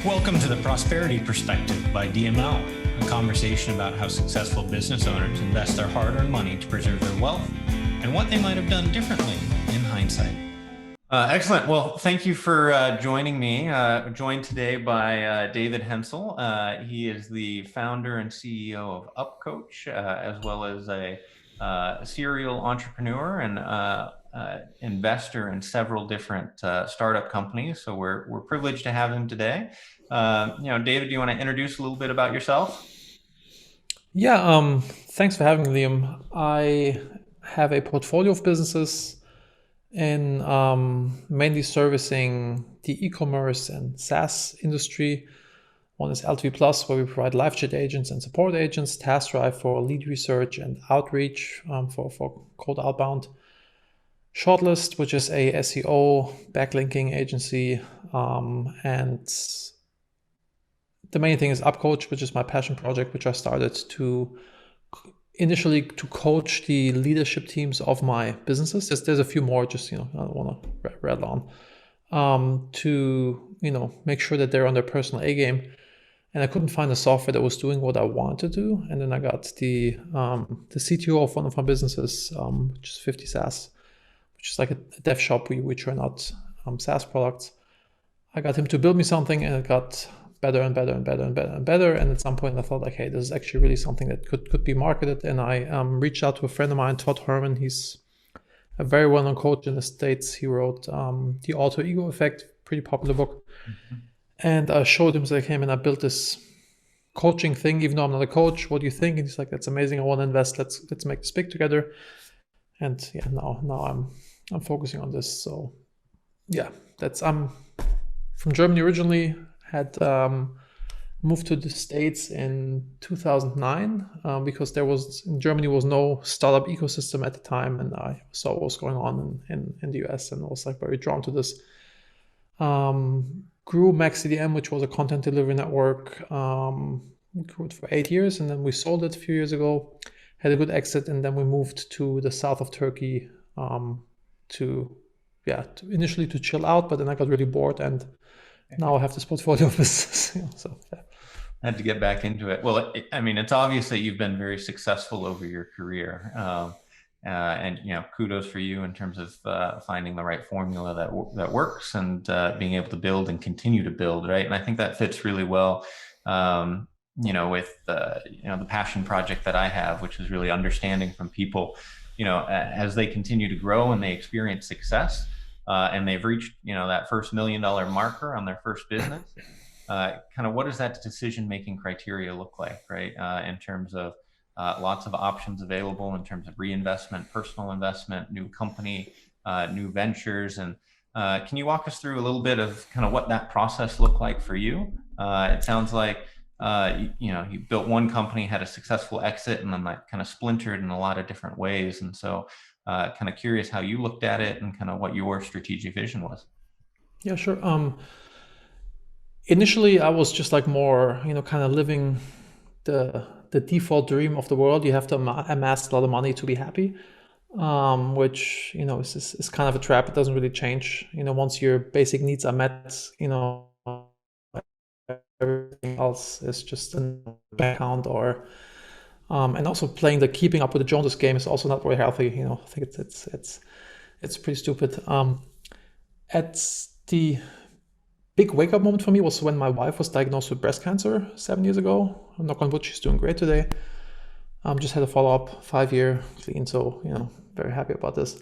Welcome to the Prosperity Perspective by DML, a conversation about how successful business owners invest their hard-earned money to preserve their wealth and what they might have done differently in hindsight. Excellent. Well, thank you for joining me. Joined today by David Henzel. He is the founder and CEO of UpCoach, as well as a serial entrepreneur and investor in several different startup companies. So we're privileged to have him today. David, do you want to introduce a little bit about yourself? Yeah, thanks for having me, Liam. I have a portfolio of businesses in mainly servicing the e-commerce and SaaS industry. One is LTV Plus, where we provide live chat agents and support agents, Task Drive for lead research and outreach for cold outbound. Shortlist, which is a SEO backlinking agency, and the main thing is UpCoach, which is my passion project, which I started initially to coach the leadership teams of my businesses. There's a few more, just I don't want to rattle on, to make sure that they're on their personal A game. And I couldn't find a software that was doing what I wanted to do. And then I got the CTO of one of my businesses, which is 50 SaaS, which is like a dev shop. We churn out SaaS products. I got him to build me something, and it got better and better and better and better and better. And at some point I thought, like, hey, this is actually really something that could be marketed. And I reached out to a friend of mine, Todd Herman. He's a very well-known coach in the States. He wrote The Alter Ego Effect, pretty popular book. Mm-hmm. And I showed him, like, hey, man, I built this coaching thing, even though I'm not a coach. What do you think? And he's like, that's amazing. I want to invest. Let's make this big together. And yeah, now I'm focusing on this. So yeah, I'm from Germany originally. Had moved to the States in 2009 because in Germany was no startup ecosystem at the time, and I saw what was going on in the US, and I was like very drawn to this. Grew MaxCDM, which was a content delivery network. We grew it for 8 years, and then we sold it a few years ago. Had a good exit, and then we moved to the south of Turkey initially to chill out, but then I got really bored, and now I have this portfolio of business. So yeah. I had to get back into it. Well, it's obvious that you've been very successful over your career, and kudos for you in terms of finding the right formula that works and being able to build and continue to build, right? And I think that fits really well, with the passion project that I have, which is really understanding from people, as they continue to grow and they experience success. And they've reached, that first $1 million marker on their first business. Kind of what does that decision-making criteria look like, right? In terms of lots of options available in terms of reinvestment, personal investment, new company, new ventures. And can you walk us through a little bit of kind of what that process looked like for you? It sounds like, you built one company, had a successful exit, and then that kind of splintered in a lot of different ways. And so kind of curious how you looked at it and kind of what your strategic vision was. Yeah, sure. Initially, I was just like more, kind of living the default dream of the world. You have to amass a lot of money to be happy, which, is kind of a trap. It doesn't really change. Once your basic needs are met, everything else is just an account or and also playing the keeping up with the Joneses game is also not very healthy. I think it's pretty stupid. At the big wake up moment for me was when my wife was diagnosed with breast cancer 7 years ago. I'm knock on wood, she's doing great today. Just had a follow-up 5-year clean, so very happy about this.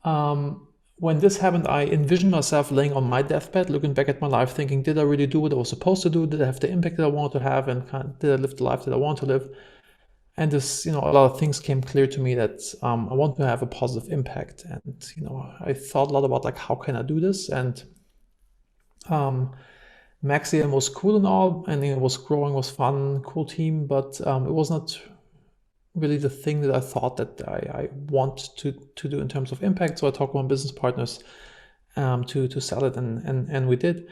When this happened, I envisioned myself laying on my deathbed, looking back at my life, thinking, did I really do what I was supposed to do? Did I have the impact that I wanted to have? And did I live the life that I want to live? And this, a lot of things came clear to me that I want to have a positive impact. And, I thought a lot about, like, how can I do this? And MaxCDM was cool and all, and it was growing, was fun, cool team, but it was not really the thing that I thought that I want to do in terms of impact. So I talked with my business partners to sell it, and we did.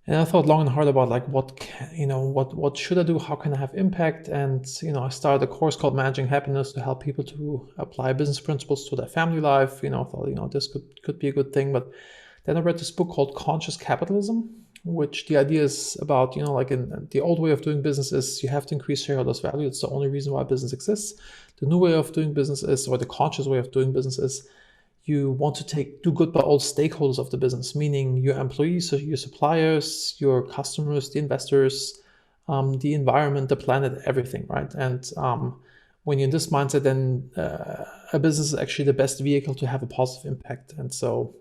And I thought long and hard about, like, what should I do? How can I have impact? And I started a course called Managing Happiness to help people to apply business principles to their family life. I thought this could be a good thing. But then I read this book called Conscious Capitalism, which the idea is about, like in the old way of doing business is you have to increase shareholders' value. It's the only reason why business exists. The new way of doing business is, or the conscious way of doing business is, you want to do good by all stakeholders of the business, meaning your employees, so your suppliers, your customers, the investors, the environment, the planet, everything, right? And when you're in this mindset, then a business is actually the best vehicle to have a positive impact. And so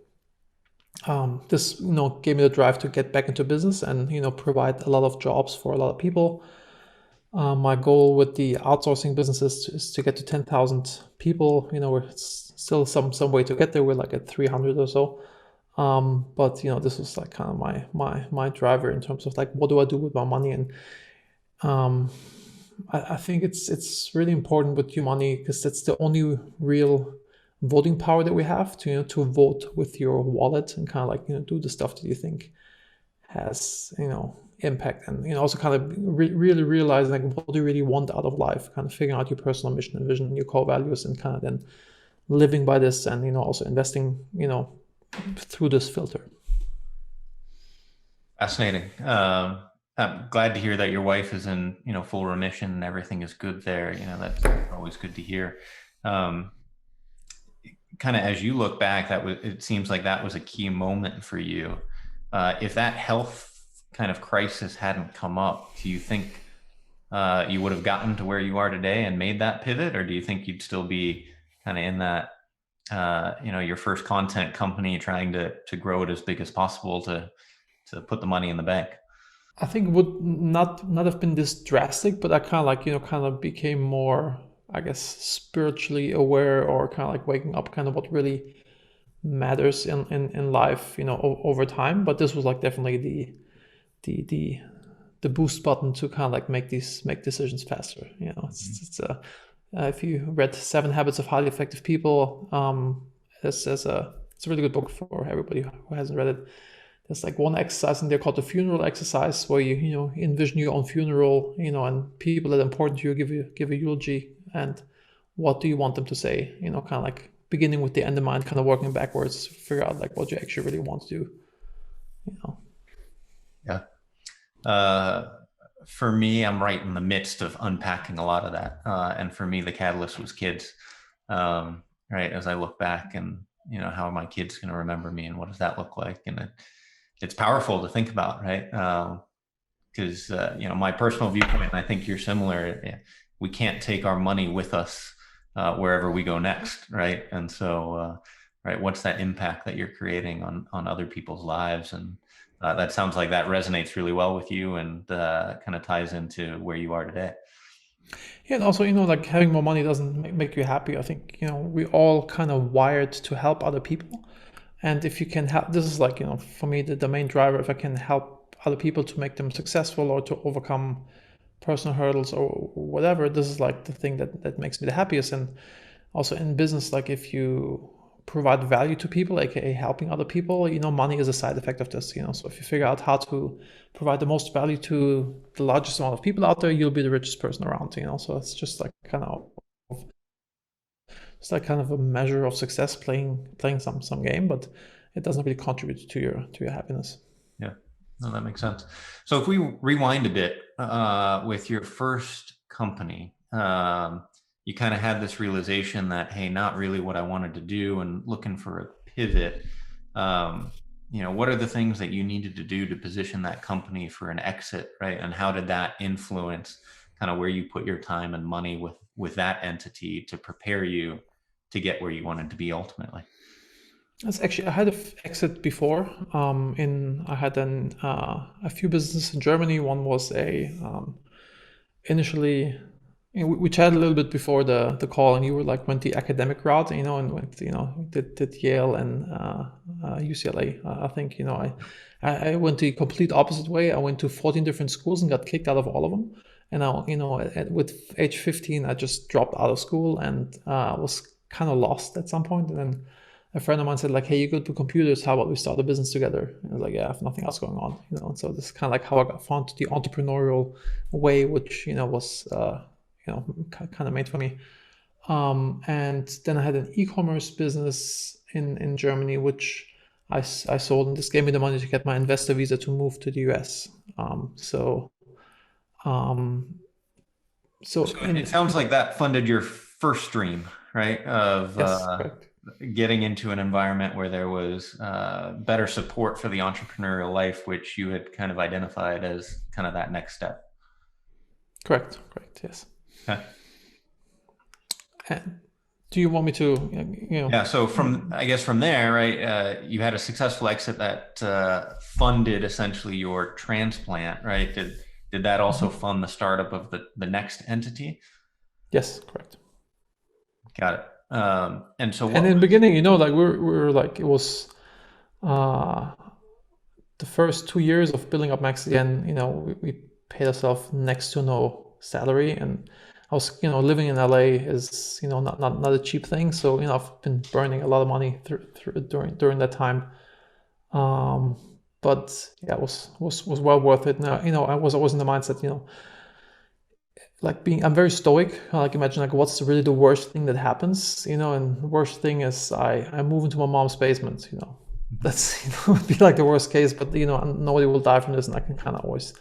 this, gave me the drive to get back into business and, provide a lot of jobs for a lot of people. My goal with the outsourcing businesses is to get to 10,000 people. It's still some way to get there. We're like at 300 or so. But this was like kind of my driver in terms of like, what do I do with my money? And I think it's really important with your money because that's the only real voting power that we have to vote with your wallet and kind of like do the stuff that you think has impact, and also kind of really realize like what do you really want out of life, kind of figuring out your personal mission and vision and your core values, and kind of then living by this, and also investing through this filter. Fascinating. I'm glad to hear that your wife is in full remission and everything is good there. That's always good to hear. Kind of as you look back, it seems like that was a key moment for you. If that health kind of crisis hadn't come up, do you think you would have gotten to where you are today and made that pivot, or do you think you'd still be kind of in that your first content company trying to grow it as big as possible to put the money in the bank? I think it would not have been this drastic, but I kind of like kind of became more, I guess, spiritually aware, or kind of like waking up kind of what really matters in life over time. But this was like definitely the boost button to kind of like make decisions faster. It's if you read 7 Habits of Highly Effective People, it's a really good book for everybody who hasn't read it. There's like one exercise in there called the funeral exercise, where you envision your own funeral, and people that are important to you give a eulogy, and what do you want them to say, kind of like beginning with the end in mind, kind of working backwards, figure out like what you actually really want to do. Yeah. For me, I'm right in the midst of unpacking a lot of that. And for me, the catalyst was kids, right? As I look back and, how are my kids going to remember me, and what does that look like? And it's powerful to think about, right? Because, my personal viewpoint, and I think you're similar, we can't take our money with us wherever we go next, right? And so, right, what's that impact that you're creating on other people's lives? And that sounds like that resonates really well with you, and kind of ties into where you are today. Yeah, and also, like having more money doesn't make you happy. I think, we all kind of wired to help other people. And if you can help, this is like, for me, the main driver, if I can help other people to make them successful or to overcome personal hurdles or whatever, this is like the thing that makes me the happiest. And also in business, like if you provide value to people, aka helping other people, money is a side effect of this. So if you figure out how to provide the most value to the largest amount of people out there, you'll be the richest person around. So it's just like kind of a measure of success, playing some game, but it doesn't really contribute to your happiness. Yeah, no, that makes sense. So if we rewind a bit, with your first company, you kind of had this realization that, hey, not really what I wanted to do, and looking for a pivot. What are the things that you needed to do to position that company for an exit, right? And how did that influence kind of where you put your time and money with that entity to prepare you to get where you wanted to be ultimately? That's actually, I had an exit before. I had a few businesses in Germany. One was initially, we chatted a little bit before the call, and you were like, went the academic route, and went, did Yale and UCLA. I think, I went the complete opposite way. I went to 14 different schools and got kicked out of all of them. And now, with age 15, I just dropped out of school and was kind of lost at some point. And then a friend of mine said like, hey, you're good with computers, how about we start a business together? And I was like, yeah, I have nothing else going on, and so this is kind of like how I found the entrepreneurial way, which, was, kind of made for me. And then I had an e-commerce business in Germany, which I sold, and this gave me the money to get my investor visa to move to the US. So It sounds like that funded your first dream, right? Of yes, correct. getting into an environment where there was better support for the entrepreneurial life, which you had kind of identified as kind of that next step. Correct, yes. Okay. And do you want me to, Yeah, so I guess from there, right, you had a successful exit that funded essentially your transplant, right? Did that also fund the startup of the next entity? Yes, correct. Got it. And so and in the beginning, like we're like, it was the first 2 years of building up Max again, we paid ourselves next to no salary, and I was, living in LA is, not a cheap thing. So, I've been burning a lot of money during that time. But yeah, it was well worth it. Now, I was always in the mindset, like I'm very stoic. Like imagine like what's really the worst thing that happens, and the worst thing is I move into my mom's basement, that's would be like the worst case, but nobody will die from this, and I can kind of always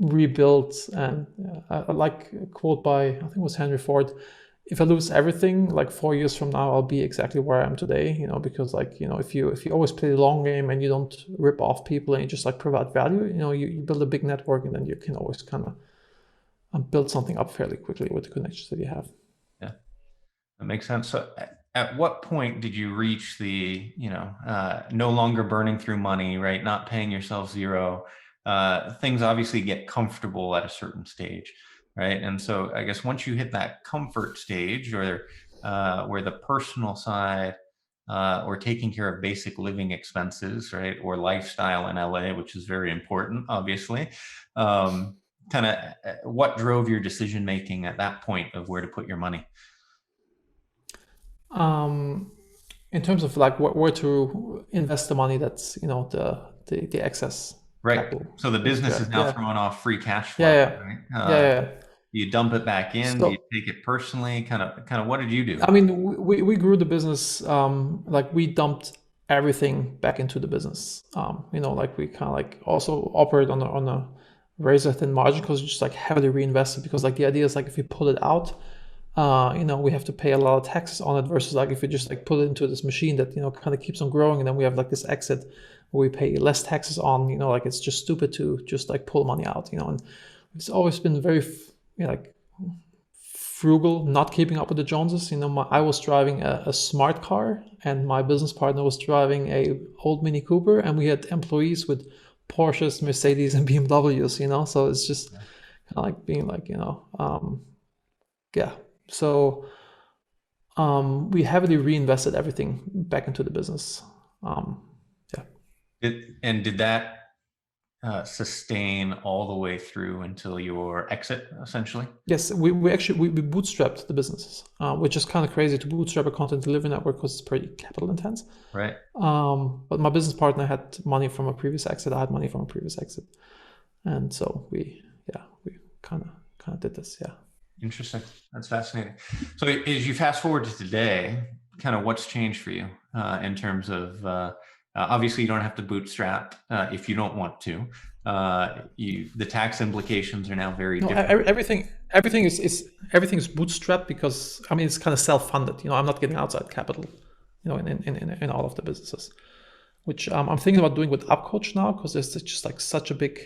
rebuild. And I like a quote by, I think it was Henry Ford: if I lose everything, like 4 years from now, I'll be exactly where I am today. Because like if you always play the long game and you don't rip off people and you just like provide value, you build a big network, and then you can always kind of build something up fairly quickly with the connections that you have. Yeah, that makes sense. So at what point did you reach the, no longer burning through money, right? Not paying yourself zero. Things obviously get comfortable at a certain stage, right? And so I guess once you hit that comfort stage, or where the personal side, or taking care of basic living expenses, right? Or lifestyle in LA, which is very important, obviously. Kind of what drove your decision making at that point of where to put your money? In terms of like where to invest the money, that's the excess Right. capital. So the business is now throwing off free cash flow. Right? Yeah. You dump it back in. Do you take it personally? Kind of what did you do? I mean, we grew the business, like we dumped everything back into the business. Like we kind of like also operate on a razor thin margin, because we just like heavily reinvested, because like the idea is like if we pull it out, we have to pay a lot of taxes on it, versus like if we just like put it into this machine that kind of keeps on growing, and then we have like this exit where we pay less taxes on. Like it's just stupid to just like pull money out. And it's always been very like frugal, not keeping up with the Joneses. I was driving a smart car, and my business partner was driving a old Mini Cooper, and we had employees with Porsches, Mercedes, and BMWs. So it's just kind of like being like, yeah. So we heavily reinvested everything back into the business. Did that sustain all the way through until your exit, essentially? Yes, we actually bootstrapped the businesses, which is kind of crazy to bootstrap a content delivery network, because it's pretty capital intense. Right. But my business partner had money from a previous exit. I had money from a previous exit, and so we kind of did this. Yeah. Interesting. That's fascinating. So as you fast forward to today, kind of what's changed for you in terms of obviously you don't have to bootstrap if you don't want to. The tax implications are now very different. Everything is bootstrapped, because I mean it's kind of self-funded. I'm not getting outside capital, in all of the businesses, which I'm thinking about doing with UpCoach now, because there's just like such a big